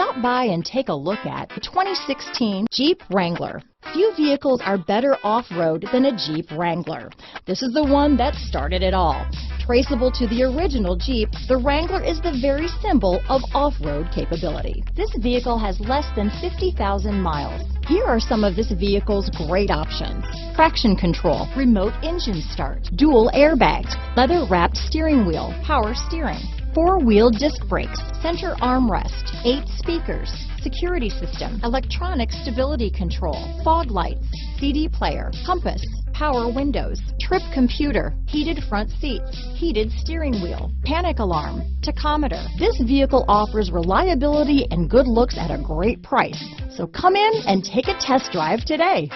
Stop by and take a look at the 2016 Jeep Wrangler. Few vehicles are better off-road than a Jeep Wrangler. This is the one that started it all. Traceable to the original Jeep, the Wrangler is the very symbol of off-road capability. This vehicle has less than 50,000 miles. Here are some of this vehicle's great options: traction control, remote engine start, dual airbags, leather-wrapped steering wheel, power steering, four-wheel disc brakes, center armrest, 8 speakers, security system, electronic stability control, fog lights, CD player, compass, power windows, trip computer, heated front seats, heated steering wheel, panic alarm, tachometer. This vehicle offers reliability and good looks at a great price. So come in and take a test drive today.